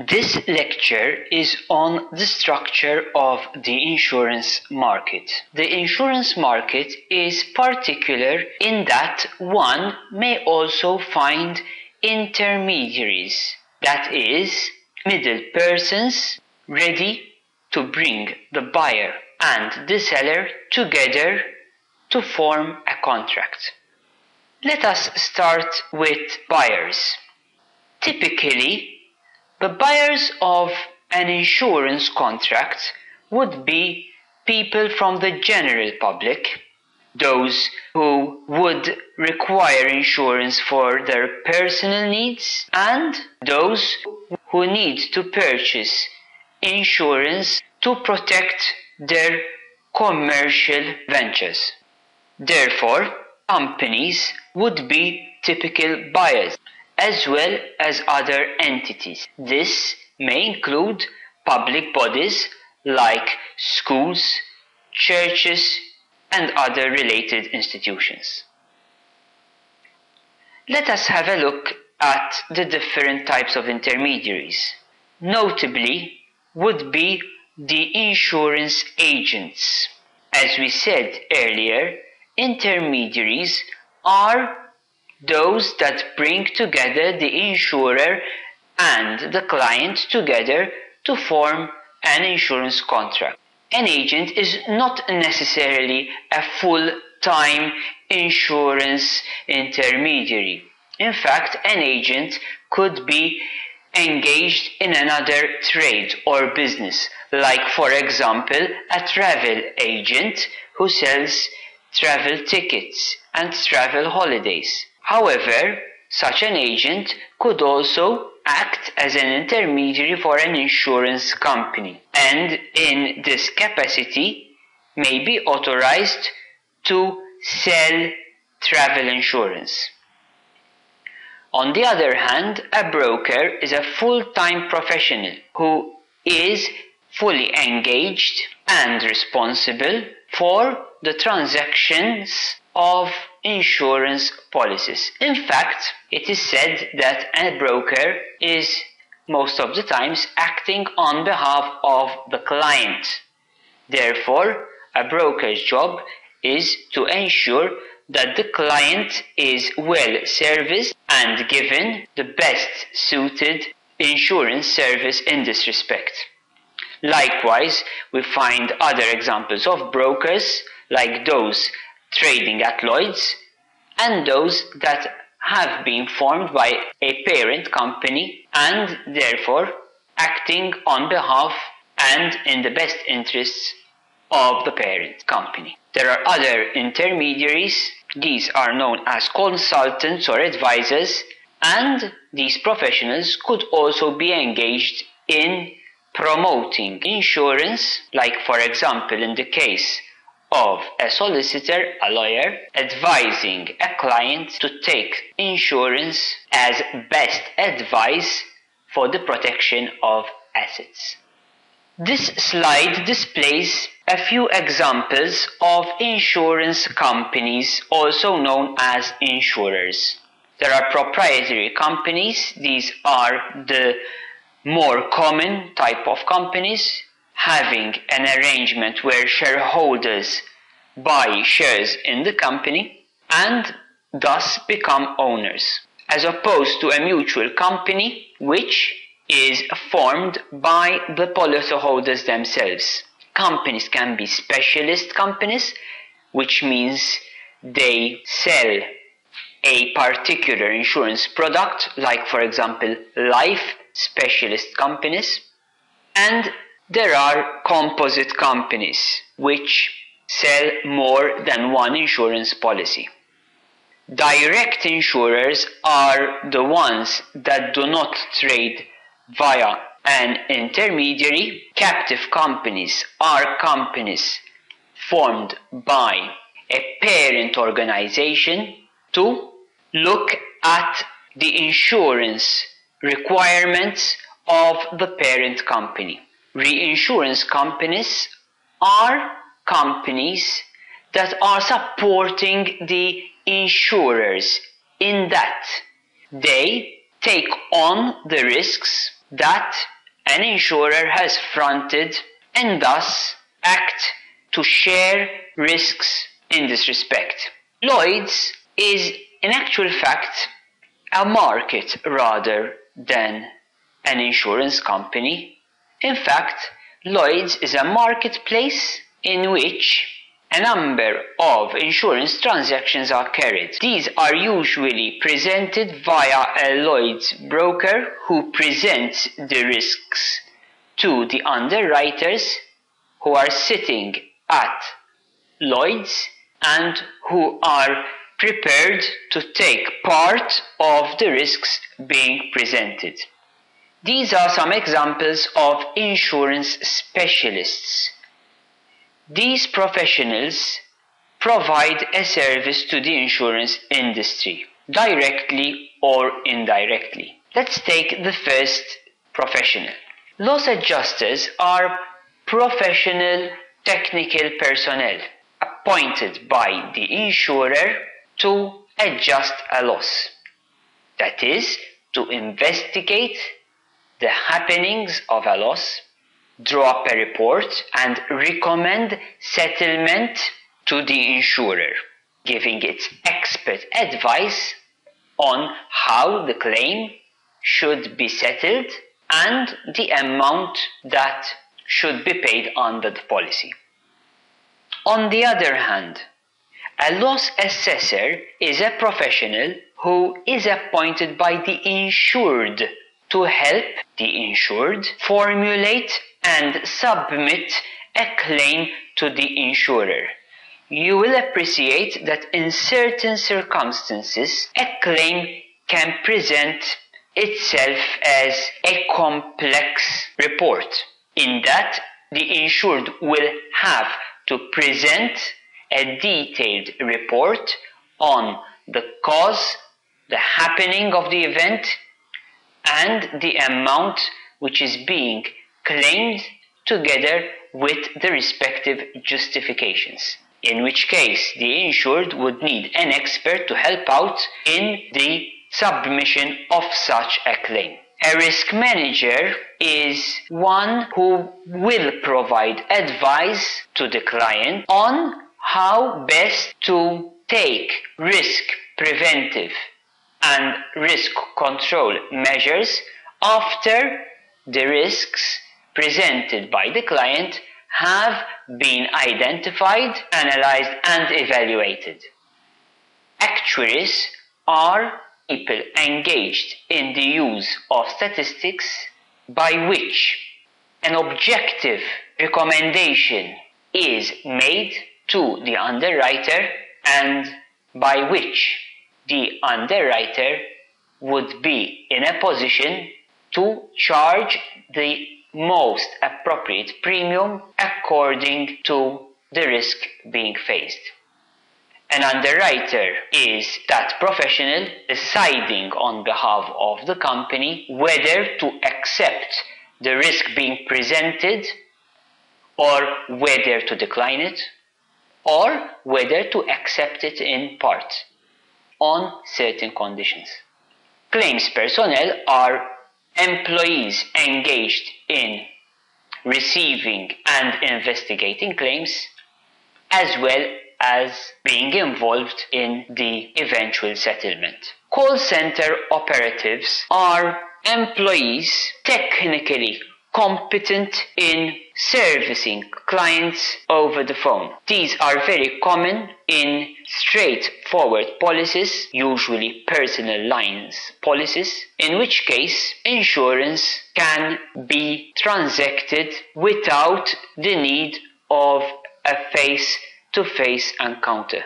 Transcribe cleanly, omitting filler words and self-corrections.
This lecture is on the structure of the insurance market. The insurance market is particular in that one may also find intermediaries, that is, middle persons ready to bring the buyer and the seller together to form a contract. Let us start with buyers. Typically, the buyers of an insurance contract would be people from the general public, those who would require insurance for their personal needs, and those who need to purchase insurance to protect their commercial ventures. Therefore, companies would be typical buyers, as well as other entities. This may include public bodies like schools, churches, and other related institutions. Let us have a look at the different types of intermediaries. Notably would be the insurance agents. As we said earlier, intermediaries are those that bring together the insurer and the client together to form an insurance contract. An agent is not necessarily a full-time insurance intermediary. In fact, an agent could be engaged in another trade or business, like for example a travel agent who sells travel tickets and travel holidays. However, such an agent could also act as an intermediary for an insurance company, and in this capacity may be authorized to sell travel insurance. On the other hand, a broker is a full-time professional who is fully engaged and responsible for the transactions of insurance policies. In fact, it is said that a broker is most of the times acting on behalf of the client. Therefore, a broker's job is to ensure that the client is well serviced and given the best suited insurance service in this respect. Likewise, we find other examples of brokers like those trading at Lloyd's and those that have been formed by a parent company and therefore acting on behalf and in the best interests of the parent company. There are other intermediaries. These are known as consultants or advisors, and these professionals could also be engaged in promoting insurance, like for example in the case of a solicitor, a lawyer, advising a client to take insurance as best advice for the protection of assets. This slide displays a few examples of insurance companies, also known as insurers. There are proprietary companies. These are the more common type of companies, having an arrangement where shareholders buy shares in the company and thus become owners, as opposed to a mutual company which is formed by the policyholders themselves. Companies can be specialist companies, which means they sell a particular insurance product, like for example life specialist companies, and there are composite companies which sell more than one insurance policy. Direct insurers are the ones that do not trade via an intermediary. Captive companies are companies formed by a parent organization to look at the insurance requirements of the parent company. Reinsurance companies are companies that are supporting the insurers in that they take on the risks that an insurer has fronted and thus act to share risks in this respect. Lloyd's is in actual fact a market rather than an insurance company. In fact, Lloyd's is a marketplace in which a number of insurance transactions are carried. These are usually presented via a Lloyd's broker who presents the risks to the underwriters who are sitting at Lloyd's and who are prepared to take part of the risks being presented. These are some examples of insurance specialists. These professionals provide a service to the insurance industry, directly or indirectly. Let's take the first professional. Loss adjusters are professional technical personnel appointed by the insurer to adjust a loss. That is, to investigate the happenings of a loss, draw up a report and recommend settlement to the insurer, giving its expert advice on how the claim should be settled and the amount that should be paid under the policy. On the other hand, a loss assessor is a professional who is appointed by the insured to help the insured formulate and submit a claim to the insurer. You will appreciate that in certain circumstances, a claim can present itself as a complex report, in that the insured will have to present a detailed report on the cause, the happening of the event, and the amount which is being claimed together with the respective justifications, in which case the insured would need an expert to help out in the submission of such a claim. A risk manager is one who will provide advice to the client on how best to take risk preventive and risk control measures after the risks presented by the client have been identified, analyzed, and evaluated. Actuaries are people engaged in the use of statistics by which an objective recommendation is made to the underwriter and by which the underwriter would be in a position to charge the most appropriate premium according to the risk being faced. An underwriter is that professional deciding on behalf of the company whether to accept the risk being presented or whether to decline it or whether to accept it in part on certain conditions. Claims personnel are employees engaged in receiving and investigating claims, as well as being involved in the eventual settlement. Call center operatives are employees technically competent in servicing clients over the phone. These are very common in straightforward policies, usually personal lines policies, in which case insurance can be transacted without the need of a face-to-face encounter.